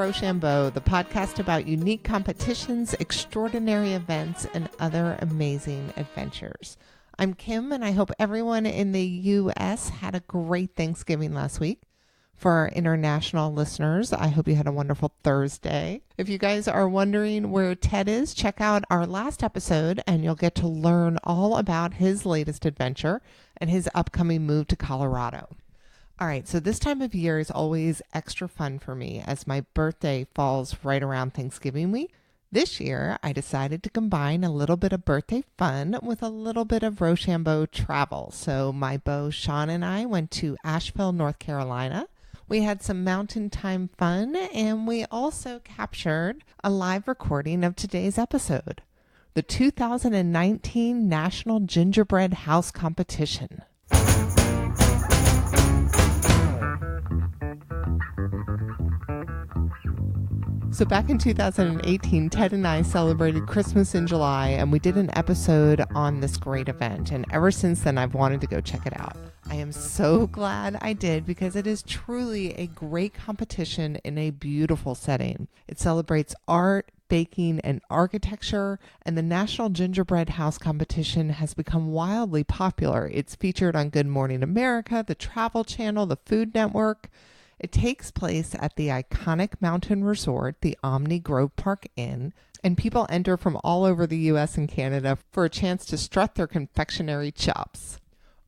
Rochambeau, the podcast about unique competitions, extraordinary events, and other amazing adventures. I'm Kim, and I hope everyone in the U.S. had a great Thanksgiving last week. For our international listeners, I hope you had a wonderful Thursday. If you guys are wondering where Ted is, check out our last episode, and you'll get to learn all about his latest adventure and his upcoming move to Colorado. All right, so this time of year is always extra fun for me as my birthday falls right around Thanksgiving week. This year, I decided to combine a little bit of birthday fun with a little bit of Rochambeau travel. So my beau, Sean, and I went to Asheville, North Carolina. We had some mountain time fun, and we also captured a live recording of today's episode, the 2019 National Gingerbread House Competition. So back in 2018, Ted and I celebrated Christmas in July, and we did an episode on this great event. And ever since then, I've wanted to go check it out. I am so glad I did because it is truly a great competition in a beautiful setting. It celebrates art, baking, and architecture, and the National Gingerbread House Competition has become wildly popular. It's featured on Good Morning America, the Travel Channel, the Food Network. It takes place at the iconic mountain resort, the Omni Grove Park Inn, and people enter from all over the U.S. and Canada for a chance to strut their confectionery chops.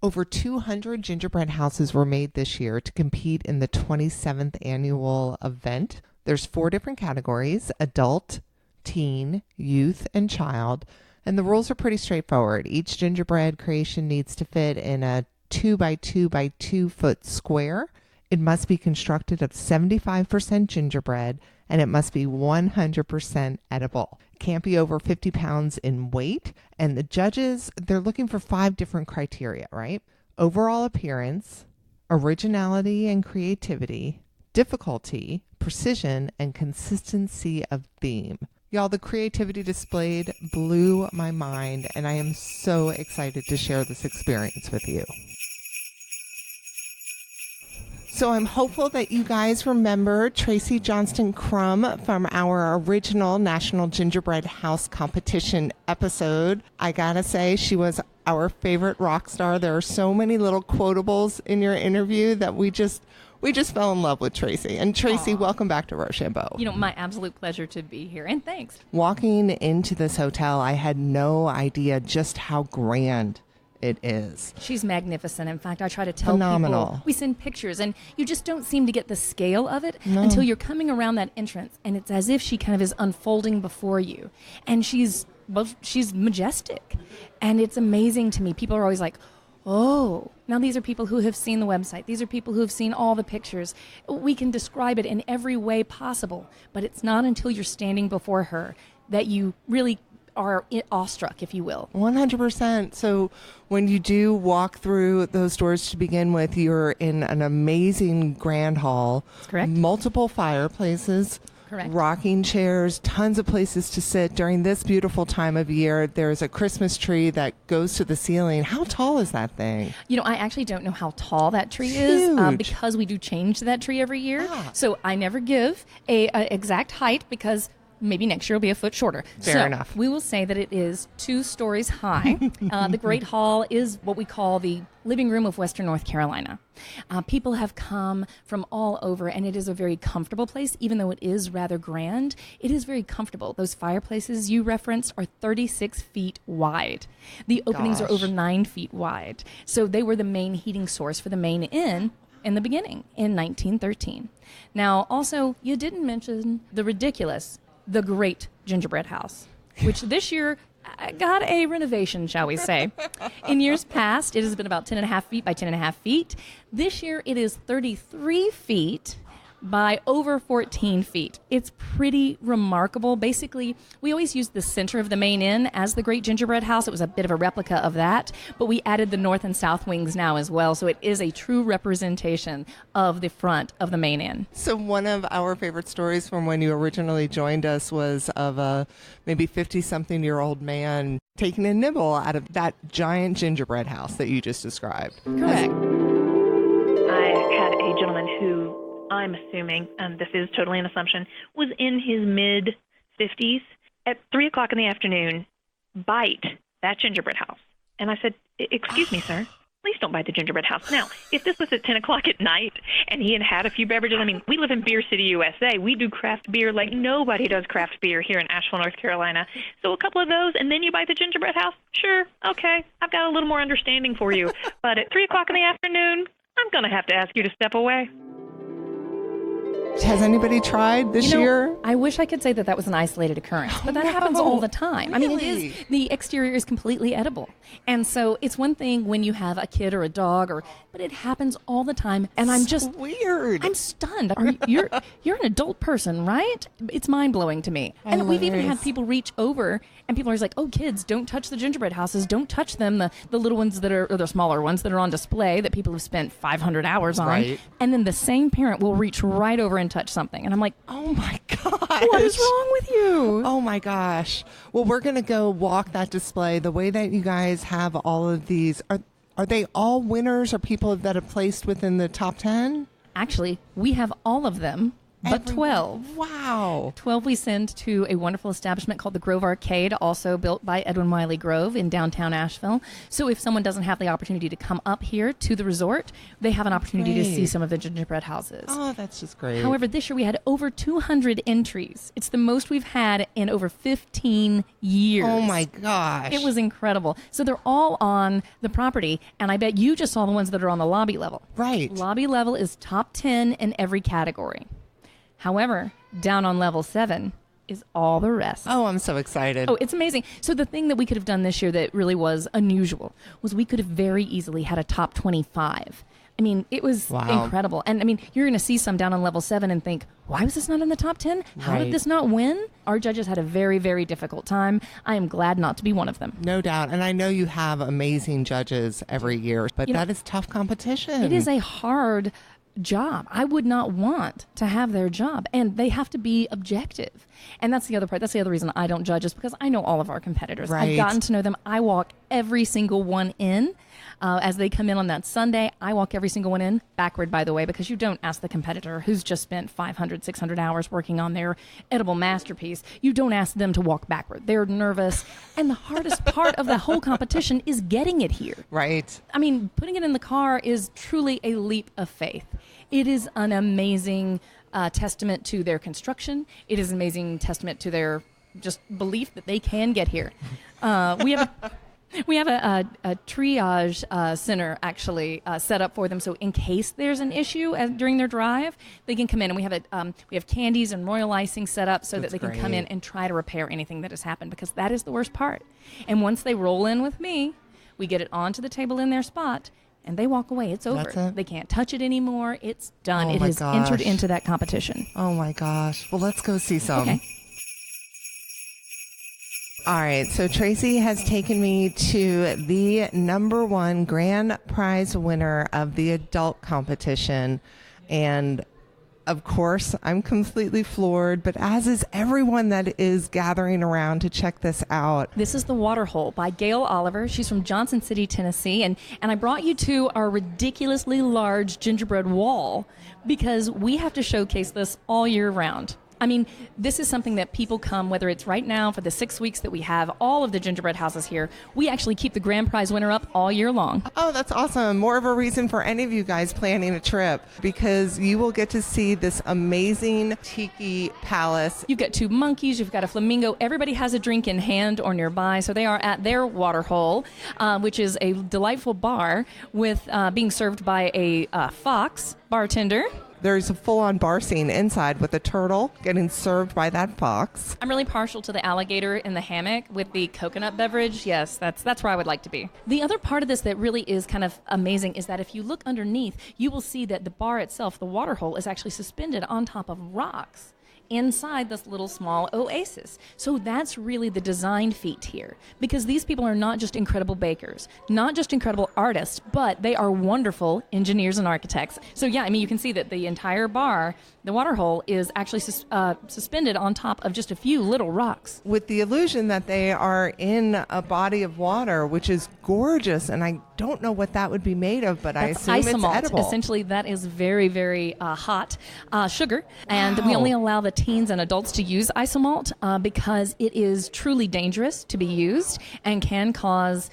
Over 200 gingerbread houses were made this year to compete in the 27th annual event. There's 4 different categories: adult, teen, youth, and child, and the rules are pretty straightforward. Each gingerbread creation needs to fit in a 2 by 2 by 2 foot square. It must be constructed of 75% gingerbread, and it must be 100% edible. It can't be over 50 pounds in weight, and the judges, they're looking for 5 different criteria, right? Overall appearance, originality and creativity, difficulty, precision, and consistency of theme. Y'all, the creativity displayed blew my mind, and I am so excited to share this experience with you. So I'm hopeful that you guys remember Tracy Johnston Crum from our original National Gingerbread House Competition episode. I gotta say, she was our favorite rock star. There are so many little quotables in your interview that we just fell in love with Tracy. And Tracy, Aww. Welcome back to Rochambeau. You know, my absolute pleasure to be here, and thanks. Walking into this hotel, I had no idea just how grand it is. She's magnificent. In fact, I try to tell Phenomenal. people, we send pictures, and you just don't seem to get the scale of it until you're coming around that entrance, and it's as if she kind of is unfolding before you. And she's majestic, and it's amazing to me. People are always like, oh, now these are people who have seen the website. These are people who have seen all the pictures. We can describe it in every way possible, but it's not until you're standing before her that you really are awestruck, if you will. 100%. So when you do walk through those doors to begin with, you're in an amazing grand hall. That's correct. Multiple fireplaces. Correct. Rocking chairs, tons of places to sit. During this beautiful time of year, there's a Christmas tree that goes to the ceiling. How tall is that thing? You know, I actually don't know how tall that tree Huge. is because we do change that tree every year. So I never give a exact height because maybe next year will be a foot shorter. Fair enough. We will say that it is 2 stories high. The Great Hall is what we call the living room of Western North Carolina. People have come from all over, and it is a very comfortable place. Even though it is rather grand, it is very comfortable. Those fireplaces you referenced are 36 feet wide. The openings are over 9 feet wide. So they were the main heating source for the main inn in the beginning in 1913. Now, also, you didn't mention the great gingerbread house, which this year got a renovation, shall we say. In years past, it has been about 10.5 feet by 10.5 feet. This year, it is 33 feet by over 14 feet. It's pretty remarkable. Basically, we always used the center of the main inn as the Great Gingerbread House. It was a bit of a replica of that, but we added the north and south wings now as well, so it is a true representation of the front of the main inn. So one of our favorite stories from when you originally joined us was of a maybe 50-something-year-old man taking a nibble out of that giant gingerbread house that you just described. Correct. I had a gentleman who I'm assuming, and this is totally an assumption, was in his mid-50s, at 3 o'clock in the afternoon, bite that gingerbread house. And I said, excuse me, sir, please don't bite the gingerbread house. Now, if this was at 10 o'clock at night and he had a few beverages, I mean, we live in Beer City, USA. We do craft beer like nobody does craft beer here in Asheville, North Carolina. So a couple of those, and then you bite the gingerbread house? Sure, okay, I've got a little more understanding for you. But at 3 o'clock in the afternoon, I'm going to have to ask you to step away. Has anybody tried this year? I wish I could say that was an isolated occurrence, but that happens all the time. Really? I mean, the exterior is completely edible. And so it's one thing when you have a kid or a dog, but it happens all the time. And I'm just weird. I'm stunned. You're an adult person, right? It's mind-blowing to me. And we've even had people reach over, and people are like, oh, kids, don't touch the gingerbread houses. Don't touch them. The little ones or the smaller ones that are on display that people have spent 500 hours on. Right. And then the same parent will reach right over and touch something. And I'm like, oh my gosh. What is wrong with you? Oh my gosh. Well, we're going to go walk that display. The way that you guys have all of these, are they all winners or people that have placed within the top 10? Actually, we have all of them. But 12. Wow. 12 we send to a wonderful establishment called the Grove Arcade, also built by Edwin Wiley Grove in downtown Asheville. So if someone doesn't have the opportunity to come up here to the resort, they have an opportunity to see some of the gingerbread houses. Oh, that's just great. However, this year we had over 200 entries. It's the most we've had in over 15 years. Oh my gosh. It was incredible. So they're all on the property, and I bet you just saw the ones that are on the lobby level. Right. Lobby level is top 10 in every category. However, down on level 7 is all the rest. Oh, I'm so excited. Oh, it's amazing. So the thing that we could have done this year that really was unusual was we could have very easily had a top 25. I mean, it was incredible. And I mean, you're going to see some down on level 7 and think, why was this not in the top 10? How did this not win? Our judges had a very, very difficult time. I am glad not to be one of them. No doubt. And I know you have amazing judges every year, but that is tough competition. It is a hard job. I would not want to have their job, and they have to be objective. And that's the other part. That's the other reason I don't judge, is because I know all of our competitors. Right. I've gotten to know them. I walk every single one in. As they come in on that Sunday, I walk every single one in backward, by the way, because you don't ask the competitor who's just spent 500, 600 hours working on their edible masterpiece. You don't ask them to walk backward. They're nervous. And the hardest part of the whole competition is getting it here. Right. I mean, putting it in the car is truly a leap of faith. It is an amazing testament to their construction. It is an amazing testament to their just belief that they can get here. We have a triage center actually set up for them, so in case there's an issue during their drive, they can come in, and we have candies and royal icing set up so that they can come in and try to repair anything that has happened, because that is the worst part. And once they roll in with me, we get it onto the table in their spot, and they walk away. It's over. They can't touch it anymore. It's done. It has entered into that competition. Oh my gosh. Well, let's go see some. Okay. All right, so Tracy has taken me to the number 1 grand prize winner of the adult competition. And of course, I'm completely floored, but as is everyone that is gathering around to check this out. This is The Waterhole by Gail Oliver. She's from Johnson City, Tennessee. And I brought you to our ridiculously large gingerbread wall because we have to showcase this all year round. I mean, this is something that people come, whether it's right now for the 6 weeks that we have all of the gingerbread houses here. We actually keep the grand prize winner up all year long. Oh, that's awesome. More of a reason for any of you guys planning a trip, because you will get to see this amazing tiki palace. You've got 2 monkeys, you've got a flamingo. Everybody has a drink in hand or nearby, so they are at their Waterhole, which is a delightful bar with being served by a fox bartender. There's a full-on bar scene inside with a turtle getting served by that fox. I'm really partial to the alligator in the hammock with the coconut beverage. Yes, that's where I would like to be. The other part of this that really is kind of amazing is that if you look underneath, you will see that the bar itself, the Waterhole, is actually suspended on top of rocks inside this little small oasis. So that's really the design feat here, because these people are not just incredible bakers, not just incredible artists, but they are wonderful engineers and architects. So yeah, I mean, you can see that the entire bar The water hole is actually suspended on top of just a few little rocks. With the illusion that they are in a body of water, which is gorgeous, and I don't know what that would be made of, but That's I assume isomalt. it's edible. Essentially, that is very, very hot sugar, and Wow. we only allow the teens and adults to use isomalt because it is truly dangerous to be used and can cause,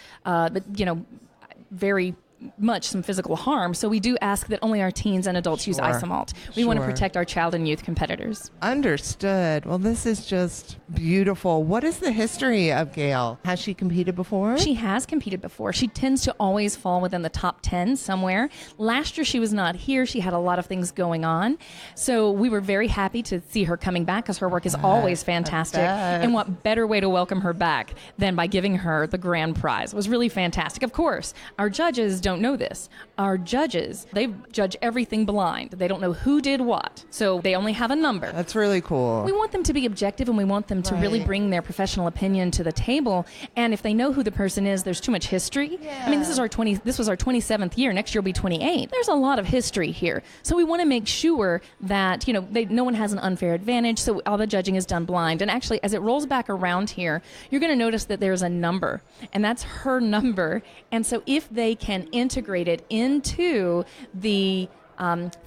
very much some physical harm. So we do ask that only our teens and adults use Sure. isomalt. We want to Sure. protect our child and youth competitors. Understood. Well, this is just beautiful. What is the history of Gail? Has she competed before? She has competed before. She tends to always fall within the top 10 somewhere. Last year she was not here. She had a lot of things going on. So we were very happy to see her coming back because her work is always fantastic. bet. And what better way to welcome her back than by giving her the grand prize. It was really fantastic. Of course, our judges don't know this. Our judges, they judge everything blind. They don't know who did what. So they only have a number. That's really cool. We want them to be objective, and we want them to really Right. bring their professional opinion to the table. And if they know who the person is, there's too much history. I mean, this was our 27th year. Next year will be 28. There's a lot of history here. So we want to make sure that, no one has an unfair advantage. So all the judging is done blind. And actually, as it rolls back around here, you're going to notice that there's a number, and that's her number. And so if they can integrate it into the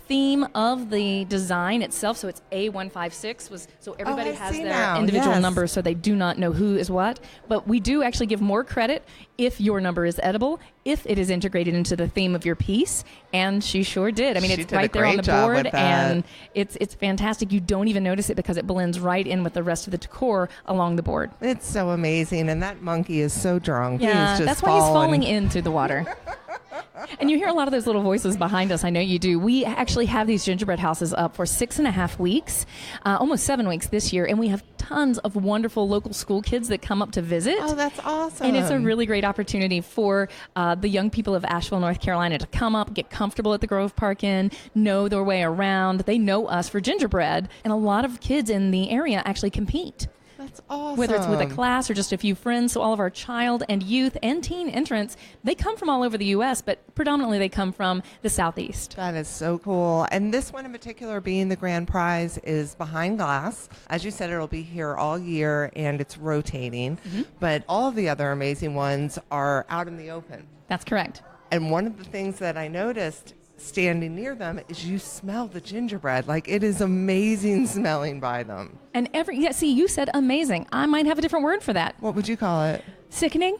theme of the design itself, so it's A156 so everybody I has see their now. individual Yes. number, so they do not know who is what. But we do actually give more credit if your number is edible, if it is integrated into the theme of your piece, and she sure did. I mean, She it's did a right there on the great job board, with that. and it's fantastic. You don't even notice it because it blends right in with the rest of the decor along the board. It's so amazing, and that monkey is so drunk. Yeah, he's just that's why he's falling into the water. And you hear a lot of those little voices behind us. I know you do. We actually have these gingerbread houses up for 6.5 weeks, almost 7 weeks this year, and we have tons of wonderful local school kids that come up to visit. Oh, that's awesome. And it's a really great opportunity for the young people of Asheville, North Carolina to come up, get comfortable at the Grove Park Inn, know their way around. They know us for gingerbread, and a lot of kids in the area actually compete. That's awesome. Whether it's with a class or just a few friends. So all of our child and youth and teen entrants, they come from all over the U.S., but predominantly they come from the Southeast. That is so cool. And this one in particular, being the grand prize, is behind glass. As you said, it'll be here all year, and it's rotating. Mm-hmm. But all of the other amazing ones are out in the open. That's correct. And one of the things that I noticed standing near them is you smell the gingerbread. Like, it is amazing smelling by them. And see, you said amazing. I might have a different word for that. What would you call it? Sickening.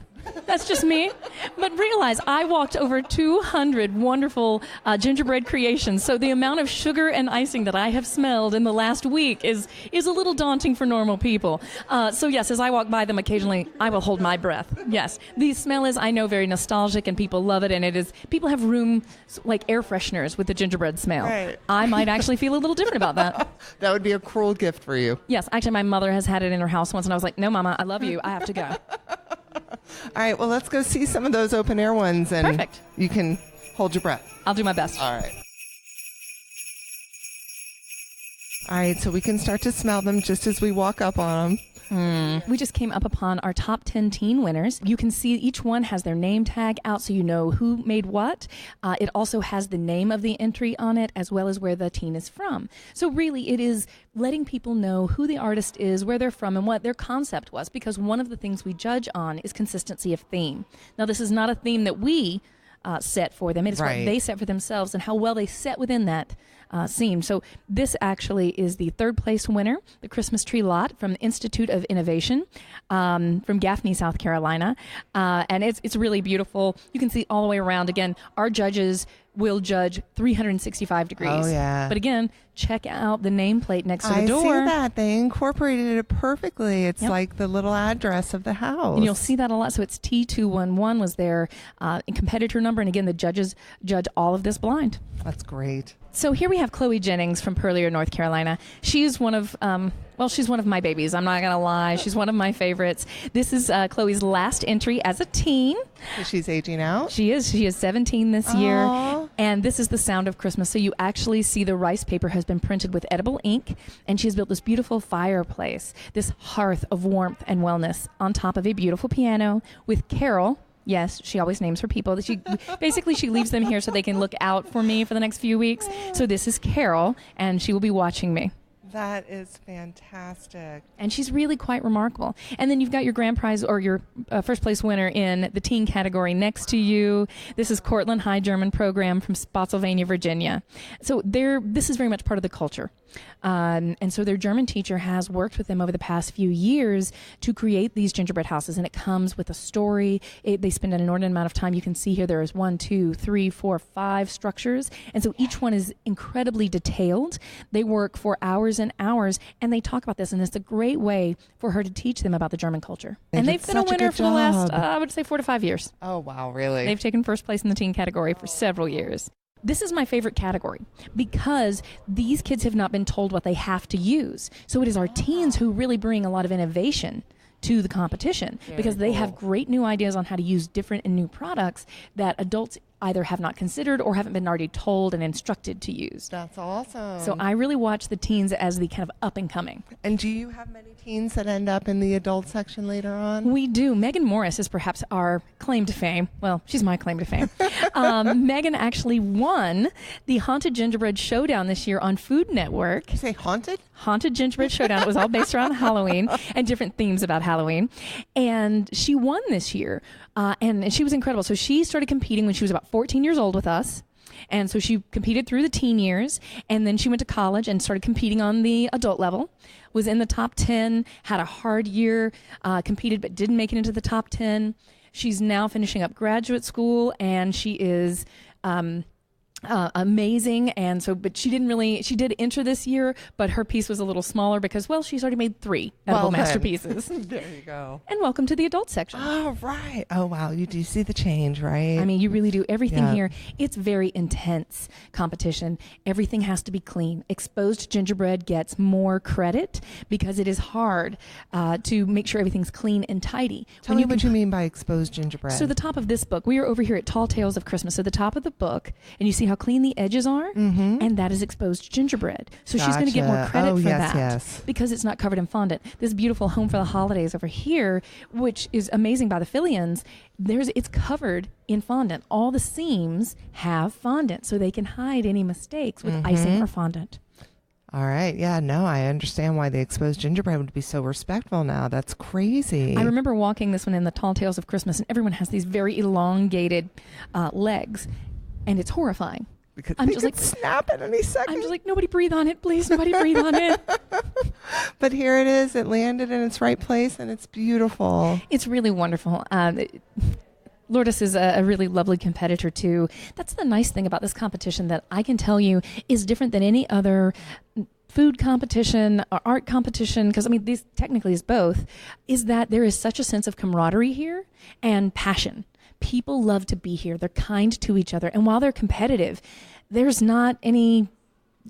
That's just me. But realize I walked over 200 wonderful gingerbread creations. So the amount of sugar and icing that I have smelled in the last week is a little daunting for normal people. So yes, as I walk by them occasionally, I will hold my breath. Yes, the smell is, I know, very nostalgic, and people love it. And it is, people have room like air fresheners with the gingerbread smell. Right. I might actually feel a little different about that. That would be a cruel gift for you. Yes, actually, my mother has had it in her house once, and I was like, no, Mama, I love you. I have to go. All right, well, let's go see some of those open air ones, and Perfect. You can hold your breath. I'll do my best. All right. All right, so we can start to smell them just as we walk up on them. We just came up upon our top 10 teen winners. You can see each one has their name tag out so you know who made what. It also has the name of the entry on it as well as where the teen is from. So really it is letting people know who the artist is, where they're from, and what their concept was, because one of the things we judge on is consistency of theme. Now, this is not a theme that we set for them. It is Right. what they set for themselves and how well they set within that theme. So this actually is the third place winner, the Christmas tree lot from the Institute of Innovation from Gaffney, South Carolina. And it's really beautiful. You can see all the way around. Again, our judges will judge 365 degrees. Oh, yeah. But again, check out the nameplate next to the I door. see that. They incorporated it perfectly. It's Yep. like the little address of the house. And you'll see that a lot. So it's T211 was their competitor number. And again, the judges judge all of this blind. That's great. So here we have Chloe Jennings from Purlear, North Carolina. She's one of, she's one of my babies. I'm not going to lie. She's one of my favorites. This is Chloe's last entry as a teen. She's aging out. She is 17 this year. Aw. And this is the sound of Christmas. So you actually see the rice paper has been printed with edible ink, and she's built this beautiful fireplace, this hearth of warmth and wellness on top of a beautiful piano with Carol, Yes, she always names her people. She leaves them here so they can look out for me for the next few weeks. So this is Carol, and she will be watching me. That is fantastic. And she's really quite remarkable. And then you've got your grand prize or your first place winner in the teen category next to you. This is Cortland High German program from Spotsylvania, Virginia. So this is very much part of the culture. And so their German teacher has worked with them over the past few years to create these gingerbread houses. And it comes with a story. They spend an inordinate amount of time. You can see here there is 1, 2, 3, 4, 5 structures. And so each one is incredibly detailed. They work for hours and hours, and they talk about this. And it's a great way for her to teach them about the German culture. And they've been a winner for the last, I would say, 4 to 5 years. Oh, wow, really? They've taken first place in the teen category for several years. This is my favorite category because these kids have not been told what they have to use. So it is our teens who really bring a lot of innovation to the competition because they have great new ideas on how to use different and new products that adults either have not considered or haven't been already told and instructed to use. That's awesome. So I really watch the teens as the kind of up and coming. And do you have many teens that end up in the adult section later on? We do. Megan Morris is perhaps our claim to fame. Well, she's my claim to fame. Megan actually won the Haunted Gingerbread Showdown this year on Food Network. You say haunted? Haunted Gingerbread Showdown. It was all based around Halloween and different themes about Halloween. And she won this year. And she was incredible. So she started competing when she was about 14 years old with us. And so she competed through the teen years, and then she went to college and started competing on the adult level, was in the top 10, had a hard year, competed but didn't make it into the top 10. She's now finishing up graduate school, and she is amazing. And so, but she did enter this year, but her piece was a little smaller because, well, she's already made 3 edible masterpieces. There you go. And welcome to the adult section. Oh, right. Oh, wow. You do see the change, right? I mean, you really do. Everything here, it's very intense competition. Everything has to be clean. Exposed gingerbread gets more credit because it is hard to make sure everything's clean and tidy. Tell me what you mean by exposed gingerbread. So the top of this book, we are over here at Tall Tales of Christmas. So the top of the book, and you see how clean the edges are, and that is exposed gingerbread. So she's going to get more credit for that because it's not covered in fondant. This beautiful Home for the Holidays over here, which is amazing by the Fillions, it's covered in fondant. All the seams have fondant, so they can hide any mistakes with icing or fondant. All right. Yeah, no, I understand why the exposed gingerbread would be so respectful now. That's crazy. I remember walking this one in the Tall Tales of Christmas, and everyone has these very elongated legs, and it's horrifying. Because I'm just like, snap at any second. I'm just like, nobody breathe on it, please. Nobody breathe on it. But here it is. It landed in its right place, and it's beautiful. It's really wonderful. Lourdes is a really lovely competitor, too. That's the nice thing about this competition that I can tell you is different than any other food competition or art competition, because, I mean, these technically is both, is that there is such a sense of camaraderie here and passion. People love to be here. They're kind to each other. And while they're competitive, there's not any,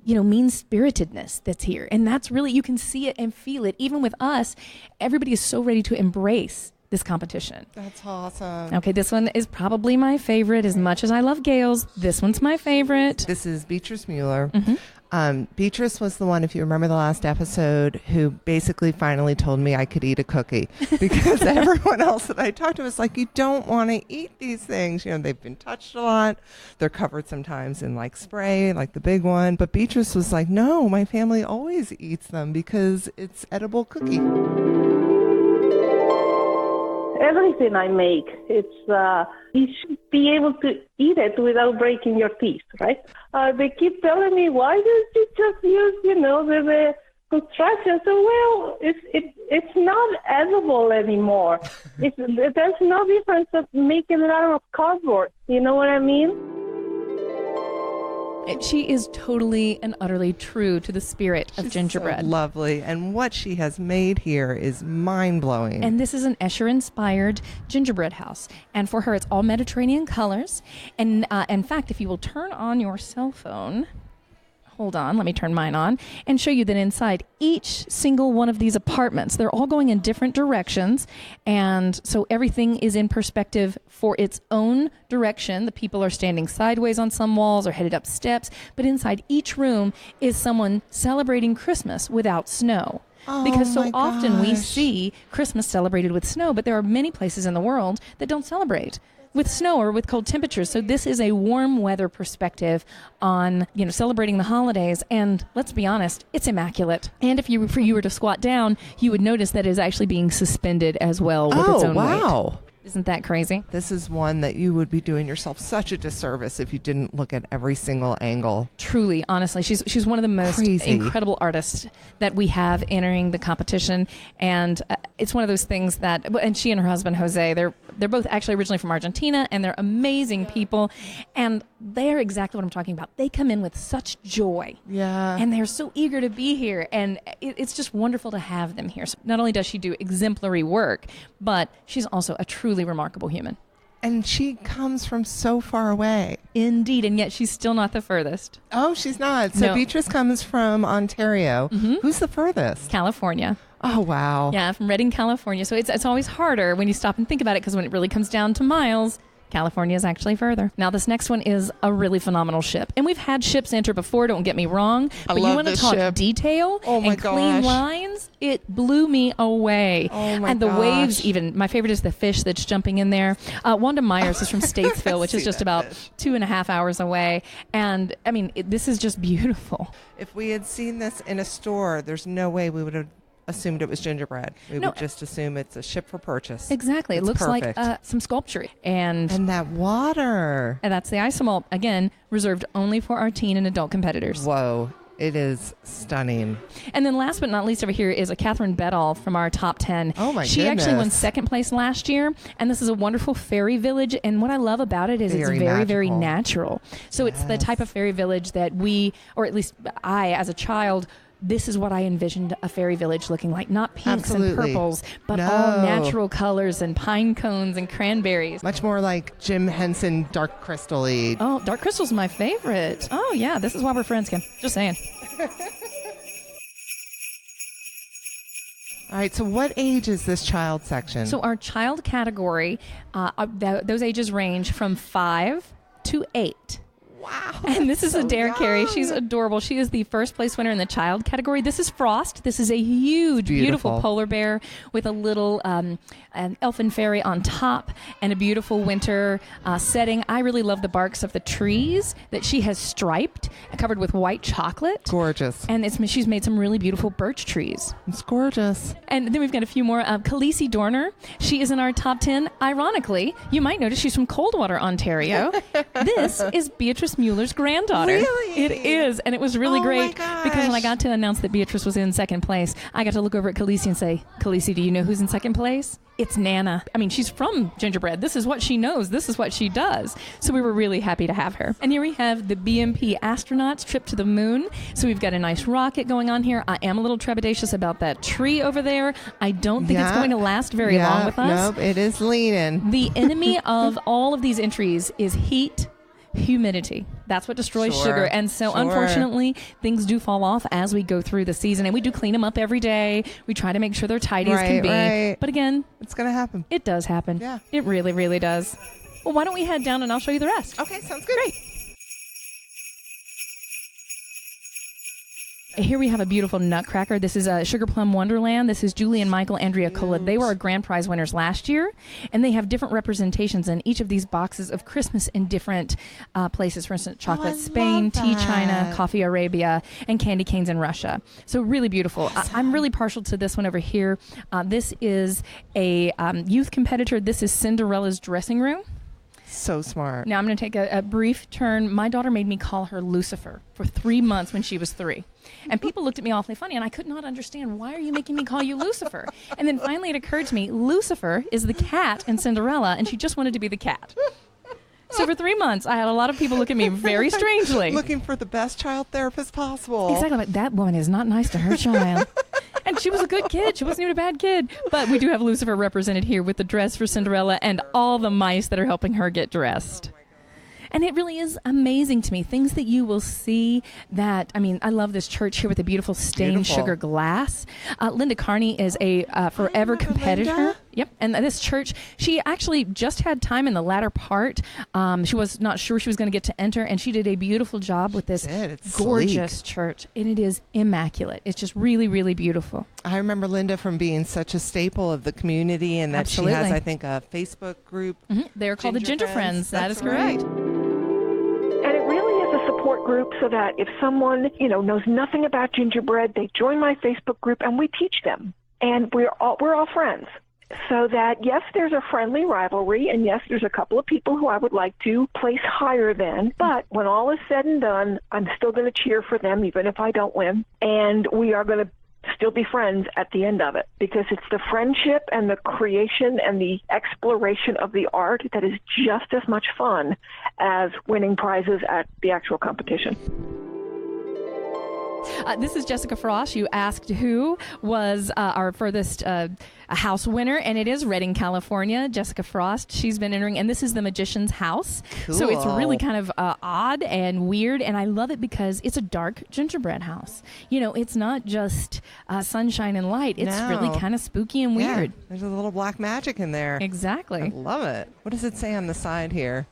mean-spiritedness that's here. And that's really, you can see it and feel it. Even with us, everybody is so ready to embrace this competition. That's awesome. Okay, this one is probably my favorite. As much as I love Gail's, this one's my favorite. This is Beatriz Mueller. Beatriz was the one, if you remember the last episode, who basically finally told me I could eat a cookie because everyone else that I talked to was like, you don't want to eat these things. They've been touched a lot. They're covered sometimes in spray, like the big one. But Beatriz was like, no, my family always eats them because it's edible cookie. Everything I make, you should be able to eat it without breaking your teeth, right? They keep telling me, why don't you just use, the construction? So, well, it's not edible anymore. There's no difference of making it out of cardboard. You know what I mean? She is totally and utterly true to the spirit of gingerbread. So lovely. And what she has made here is mind-blowing. And this is an Escher-inspired gingerbread house. And for her, it's all Mediterranean colors. And in fact, if you will turn on your cell phone... Hold on, let me turn mine on and show you that inside each single one of these apartments, they're all going in different directions. And so everything is in perspective for its own direction. The people are standing sideways on some walls or headed up steps. But inside each room is someone celebrating Christmas without snow. because so my often we gosh. see Christmas celebrated with snow, but there are many places in the world that don't celebrate with snow or with cold temperatures. So this is a warm weather perspective on, celebrating the holidays. And let's be honest, it's immaculate. And if you were to squat down, you would notice that it is actually being suspended as well with its own weight. Wow. Isn't that crazy? This is one that you would be doing yourself such a disservice if you didn't look at every single angle. Truly, honestly, she's one of the most Crazy. incredible artists that we have entering the competition, and it's one of those things that. And she and her husband Jose, they're both actually originally from Argentina, and they're amazing people, and they're exactly what I'm talking about. They come in with such joy, and they're so eager to be here, and it's just wonderful to have them here. So not only does she do exemplary work, but she's also a truly remarkable human. And she comes from so far away. Indeed, and yet she's still not the furthest. Oh, she's not. So No. Beatriz comes from Ontario. Who's the furthest? California. Oh, wow. Yeah, from Redding, California. So it's always harder when you stop and think about it, because when it really comes down to miles, California is actually further. Now, this next one is a really phenomenal ship. And we've had ships enter before, don't get me wrong. But love you want to this talk ship. detail Oh my and clean gosh. lines? It blew me away. Oh my and the gosh. waves, even. My favorite is the fish that's jumping in there. Wanda Myers is from Statesville, which is See just that about fish. 2.5 hours away. And, I mean, this is just beautiful. If we had seen this in a store, there's no way we would have assumed it was gingerbread. We No. would just assume it's a ship for purchase. Exactly. It It's looks perfect. like some sculpture. And that water. that's the isomalt, again, reserved only for our teen and adult competitors. Whoa. It is stunning. And then last but not least over here is a Catherine Bedall from our top 10. Oh, my She actually won goodness. second place last year, and this is a wonderful fairy village. And what I love about it is Very it's very, very magical. natural. So it's the type of fairy village that we, or at least I as a child, this is what I envisioned a fairy village looking like. Not pinks and Absolutely. purples, but No. all natural colors and pine cones and cranberries. Much more like Jim Henson Dark Crystal-y. Oh, Dark Crystal's my favorite. Oh, yeah, this is why we're friends, Kim. Just saying. All right, so what age is this child section? So our child category, those ages range from 5 to 8. wow. And this is so Adair Carey. young. She's adorable. She is the first place winner in the child category. This is Frost. This is a huge, beautiful polar bear with a little an elfin fairy on top and a beautiful winter setting. I really love the barks of the trees that she has striped and covered with white chocolate. Gorgeous. And she's made some really beautiful birch trees. It's gorgeous. And then we've got a few more. Khaleesi Dorner, she is in our top 10. Ironically, you might notice she's from Coldwater, Ontario. This is Beatrice Mueller's granddaughter. Really? It is. And it was really Oh my great because when I gosh. got to announce that Beatrice was in second place, I got to look over at Khaleesi and say, Khaleesi, do you know who's in second place? It's Nana. I mean, she's from Gingerbread. This is what she knows. This is what she does. So we were really happy to have her. And here we have the BMP astronauts trip to the moon. So we've got a nice rocket going on here. I am a little trepidatious about that tree over there. I don't think it's going to last very long with us. Nope, it is leaning. The enemy of all of these entries is heat, humidity. That's what destroys Sure, sugar. And so, sure. unfortunately, things do fall off as we go through the season. And we do clean them up every day. We try to make sure they're tidy as can be. Right. But again, It's going to happen. it does happen. Yeah. It really, really does. Well, why don't we head down and I'll show you the rest. Okay, sounds good. Great. Here we have a beautiful nutcracker. This is a Sugar Plum Wonderland. This is Julie and Michael Andriacola. They were our grand prize winners last year, and they have different representations in each of these boxes of Christmas in different places. For instance, chocolate I Spain, love tea that. China, coffee Arabia, and candy canes in Russia. So really beautiful. I'm really partial to this one over here. This is a youth competitor. This is Cinderella's dressing room. So smart. Now I'm going to take a brief turn. My daughter made me call her Lucifer for 3 months when she was 3. And people looked at me awfully funny, and I could not understand, why are you making me call you Lucifer? And then finally it occurred to me, Lucifer is the cat in Cinderella, and she just wanted to be the cat. So for 3 months, I had a lot of people look at me very strangely. Looking for the best child therapist possible. Exactly. Like, that woman is not nice to her child. And she was a good kid. She wasn't even a bad kid. But we do have Lucifer represented here with the dress for Cinderella and all the mice that are helping her get dressed. And it really is amazing to me. Things that you will see that, I mean, I love this church here with the beautiful stained Beautiful. sugar glass. Linda Carney is a forever remember competitor. Linda. Yep. And this church, she actually just had time in the latter part. She was not sure she was going to get to enter, and she did a beautiful job with this gorgeous church. And it is immaculate. It's just really, really beautiful. I remember Linda from being such a staple of the community, and that Absolutely. she has, I think, a Facebook group. They're called the Gingerfriends. That is right. correct. And it really is a support group so that if someone, knows nothing about gingerbread, they join my Facebook group and we teach them. And we're all friends. So that, yes, there's a friendly rivalry, and yes, there's a couple of people who I would like to place higher than, but when all is said and done, I'm still going to cheer for them even if I don't win, and we are going to still be friends at the end of it, because it's the friendship and the creation and the exploration of the art that is just as much fun as winning prizes at the actual competition. This is Jessica Frost. You asked who was our furthest house winner, and it is Redding, California. Jessica Frost. She's been entering, and this is the Magician's House. Cool. So it's really kind of odd and weird, and I love it because it's a dark gingerbread house. It's not just sunshine and light. It's really kind of spooky and weird. Yeah, there's a little black magic in there. Exactly. I love it. What does it say on the side here?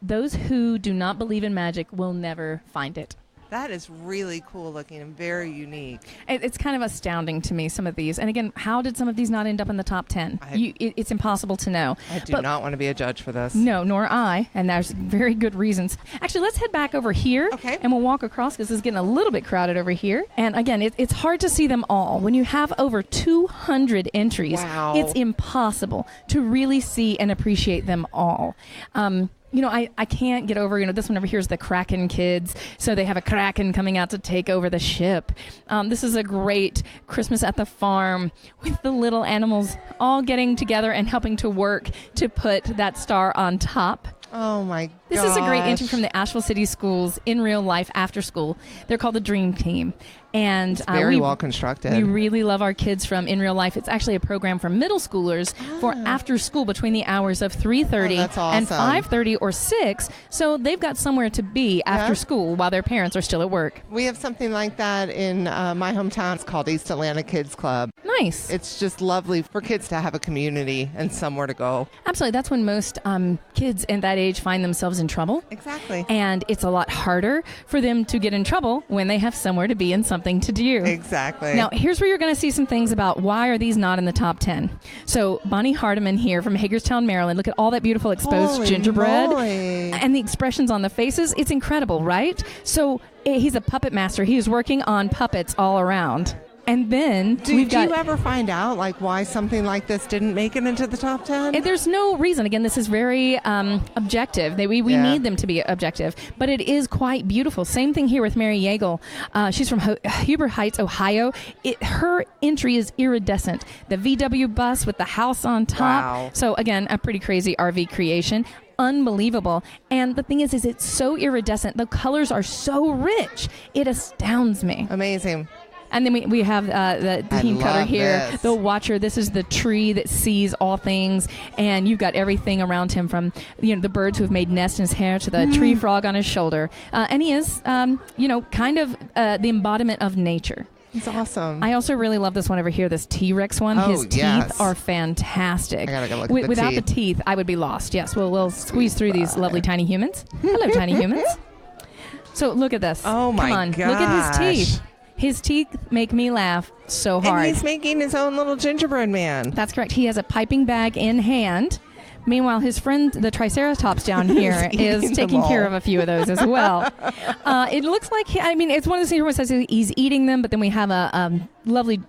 Those who do not believe in magic will never find it. That is really cool looking and very unique. It's kind of astounding to me, some of these. And again, how did some of these not end up in the top 10? It's impossible to know. I do not want to be a judge for this. No, nor I. And there's very good reasons. Actually, let's head back over here. Okay. And we'll walk across because it's getting a little bit crowded over here. And again, it's hard to see them all. When you have over 200 entries, wow. It's impossible to really see and appreciate them all. I can't get over, this one over here is the Kraken kids. So they have a Kraken coming out to take over the ship. This is a great Christmas at the farm with the little animals all getting together and helping to work to put that star on top. Oh, my gosh. This is a great entry from the Asheville City Schools in real life after school. They're called the Dream Team. And it's very well constructed. We really love our kids from In Real Life. It's actually a program for middle schoolers for after school between the hours of 3:30 and 5:30 or 6. So they've got somewhere to be after school while their parents are still at work. We have something like that in my hometown. It's called East Atlanta Kids Club. Nice. It's just lovely for kids to have a community and somewhere to go. Absolutely. That's when most kids in that age find themselves in trouble. Exactly. And it's a lot harder for them to get in trouble when they have somewhere to be and something to do. Exactly. Now, here's where you're going to see some things about why are these not in the top 10. So Bonnie Hardiman here from Hagerstown, Maryland. Look at all that beautiful exposed Holy gingerbread moly. And the expressions on the faces. It's incredible, right? So he's a puppet master. He is working on puppets all around. And then do you ever find out why something like this didn't make it into the top 10? There's no reason. Again, this is very objective. We need them to be objective, but it is quite beautiful. Same thing here with Mary Yeagle. She's from Huber Heights, Ohio. Her entry is iridescent. The VW bus with the house on top. Wow. So again, a pretty crazy RV creation. Unbelievable. And the thing is it's so iridescent. The colors are so rich. It astounds me. Amazing. And then we have the team cutter here, this. the watcher. This is the tree that sees all things, and you've got everything around him from the birds who have made nests in his hair to the tree frog on his shoulder. And he is, kind of the embodiment of nature. It's awesome. I also really love this one over here, this T-Rex one. Oh, His yes. teeth are fantastic. I gotta go look at the Without teeth. the teeth, I would be lost. Yes, we'll squeeze through these lovely tiny humans. Hello, tiny humans. So look at this. Oh, my Come on, gosh. look at his teeth. His teeth make me laugh so hard. And he's making his own little gingerbread man. That's correct. He has a piping bag in hand. Meanwhile, his friend, the Triceratops down here, is taking care of a few of those as well. It looks like, it's one of those things where it says he's eating them, but then we have a lovely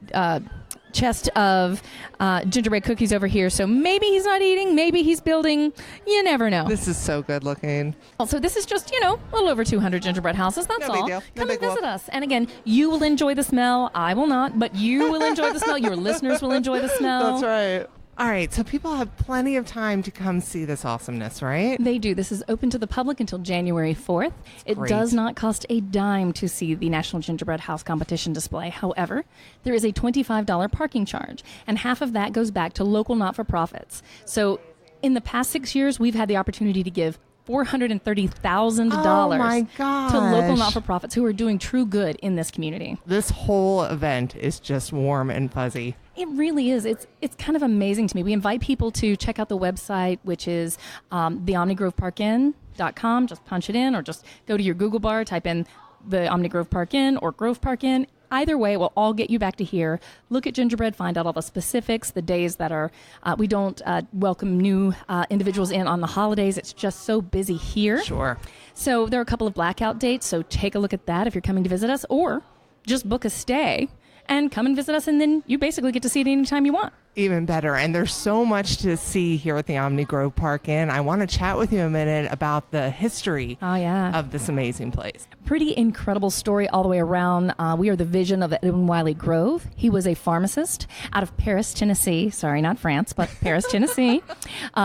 chest of gingerbread cookies over here. So maybe he's not eating, maybe he's building. You never know. This is so good looking. Also, this is just, a little over 200 gingerbread houses. That's No big all. deal. No Come and big visit whoop. us. And again, you will enjoy the smell. I will not, but you will enjoy the smell. Your listeners will enjoy the smell. That's right. All right, so people have plenty of time to come see this awesomeness, right? They do. This is open to the public until January 4th. It great. does not cost a dime to see the National Gingerbread House competition display. However, there is a $25 parking charge, and half of that goes back to local not-for-profits. So in the past 6 years, we've had the opportunity to give $430,000 Oh my to local gosh. not-for-profits who are doing true good in this community. This whole event is just warm and fuzzy. It really is. It's kind of amazing to me. We invite people to check out the website, which is theomnigroveparkin.com. Just punch it in, or just go to your Google bar, type in the Omni Grove Park Inn or Grove Park Inn. Either way, it will all get you back to here. Look at Gingerbread, find out all the specifics, the days that are, we don't welcome new individuals in on the holidays. It's just so busy here. Sure. So there are a couple of blackout dates, so take a look at that if you're coming to visit us, or just book a stay and come and visit us, and then you basically get to see it anytime you want. Even better. And there's so much to see here at the Omni Grove Park Inn. I want to chat with you a minute about the history of this amazing place. Pretty incredible story all the way around. We are the vision of Edwin Wiley Grove. He was a pharmacist out of Paris, Tennessee. Sorry, not France, but Paris, Tennessee.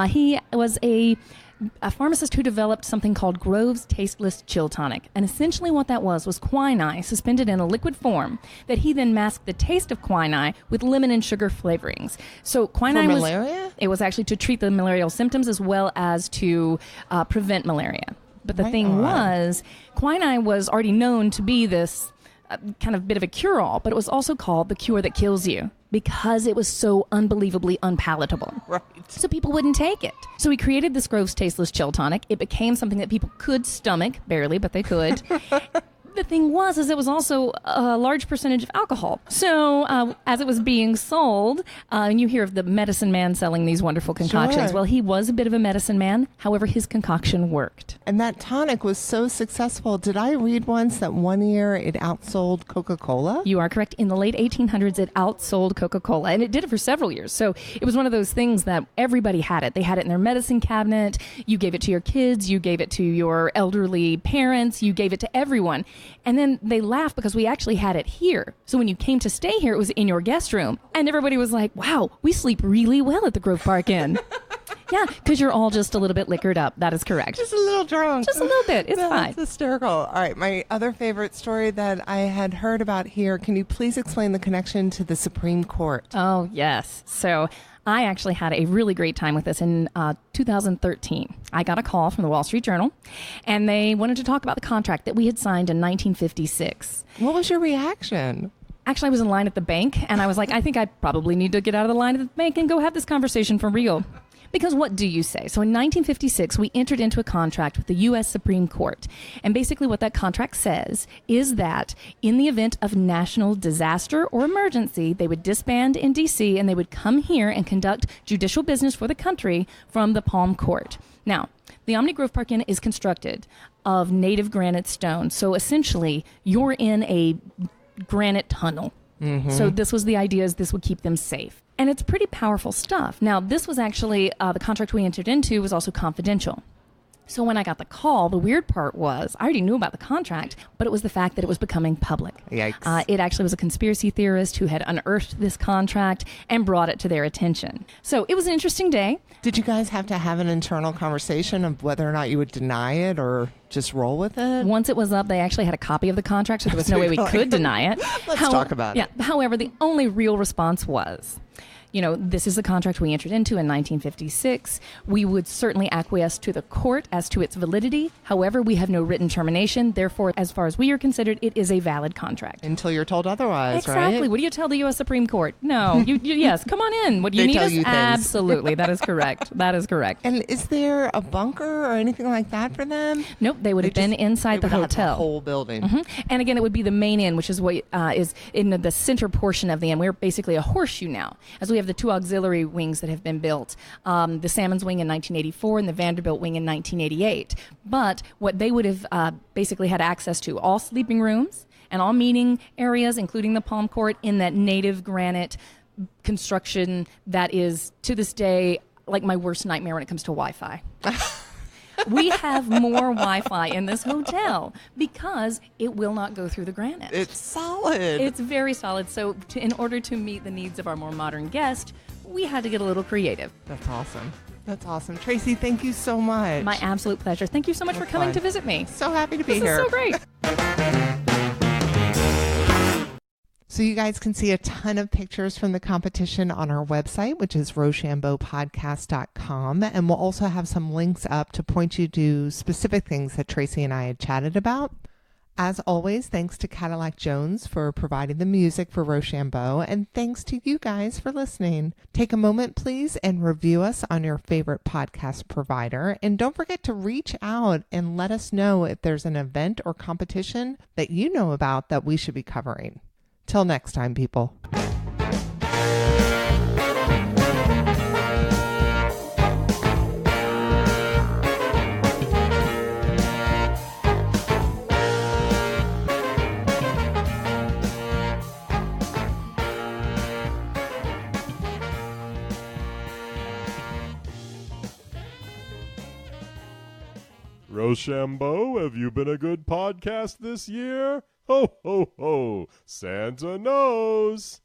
He was a pharmacist who developed something called Grove's Tasteless Chill Tonic. And essentially what that was quinine suspended in a liquid form that he then masked the taste of quinine with lemon and sugar flavorings. So quinine For malaria? It was actually to treat the malarial symptoms as well as to prevent malaria. But the thing was, quinine was already known to be this kind of bit of a cure-all, but it was also called the cure that kills you because it was so unbelievably unpalatable. Right. So people wouldn't take it. So he created this Grove's Tasteless Chill Tonic. It became something that people could stomach, barely, but they could. The thing was, it was also a large percentage of alcohol. So as it was being sold, and you hear of the medicine man selling these wonderful concoctions. Sure. Well, he was a bit of a medicine man. However, his concoction worked. And that tonic was so successful. Did I read once that one year it outsold Coca-Cola? You are correct. In the late 1800s, it outsold Coca-Cola, and it did it for several years. So it was one of those things that everybody had it. They had it in their medicine cabinet. You gave it to your kids. You gave it to your elderly parents. You gave it to everyone. And then they laughed because we actually had it here. So when you came to stay here, it was in your guest room. And everybody was like, wow, we sleep really well at the Grove Park Inn. Yeah, because you're all just a little bit liquored up. That is correct. Just a little drunk. Just a little bit. It's fine. That's hysterical. All right, my other favorite story that I had heard about here, can you please explain the connection to the Supreme Court? Oh, yes. So I actually had a really great time with this in 2013. I got a call from the Wall Street Journal, and they wanted to talk about the contract that we had signed in 1956. What was your reaction? Actually, I was in line at the bank, and I was like, I think I probably need to get out of the line at the bank and go have this conversation for real. Because what do you say? So in 1956, we entered into a contract with the U.S. Supreme Court. And basically what that contract says is that in the event of national disaster or emergency, they would disband in D.C. and they would come here and conduct judicial business for the country from the Palm Court. Now, the Omni Grove Park Inn is constructed of native granite stone. So essentially, you're in a granite tunnel. Mm-hmm. So this was the idea, is this would keep them safe. And it's pretty powerful stuff. Now, this was actually, the contract we entered into was also confidential. So when I got the call, the weird part was, I already knew about the contract, but it was the fact that it was becoming public. Yikes. It actually was a conspiracy theorist who had unearthed this contract and brought it to their attention. So it was an interesting day. Did you guys have to have an internal conversation of whether or not you would deny it or just roll with it? Once it was up, they actually had a copy of the contract, so there was no way we could deny it. Let's talk about it. However, the only real response was, you know, this is the contract we entered into in 1956. We would certainly acquiesce to the court as to its validity. However, we have no written termination. Therefore, as far as we are considered, it is a valid contract. Until you're told otherwise, right? Exactly. What do you tell the U.S. Supreme Court? No. Yes, come on in. What do you They need tell us? you things. Absolutely. That is correct. That is correct. And is there a bunker or anything like that for them? Nope. They would have been inside the hotel. The whole building. Mm-hmm. And again, it would be the main inn, which is what is in the center portion of the inn. We're basically a horseshoe now, as we have the two auxiliary wings that have been built, the Salmons wing in 1984 and the Vanderbilt wing in 1988. But what they would have basically had access to, all sleeping rooms and all meeting areas, including the Palm Court, in that native granite construction that is, to this day, like my worst nightmare when it comes to Wi-Fi. We have more Wi-Fi in this hotel because it will not go through the granite. It's solid. It's very solid. So in order to meet the needs of our more modern guest, we had to get a little creative. That's awesome. That's awesome. Tracy, thank you so much. My absolute pleasure. Thank you so much for coming to visit me. So happy to be This here. is so great. So you guys can see a ton of pictures from the competition on our website, which is rochambeaupodcast.com. And we'll also have some links up to point you to specific things that Tracy and I had chatted about. As always, thanks to Cadillac Jones for providing the music for Rochambeau, and thanks to you guys for listening. Take a moment, please, and review us on your favorite podcast provider. And don't forget to reach out and let us know if there's an event or competition that you know about that we should be covering. Till next time, people. Rochambeau, have you been a good podcast this year? Ho, ho, ho! Santa knows!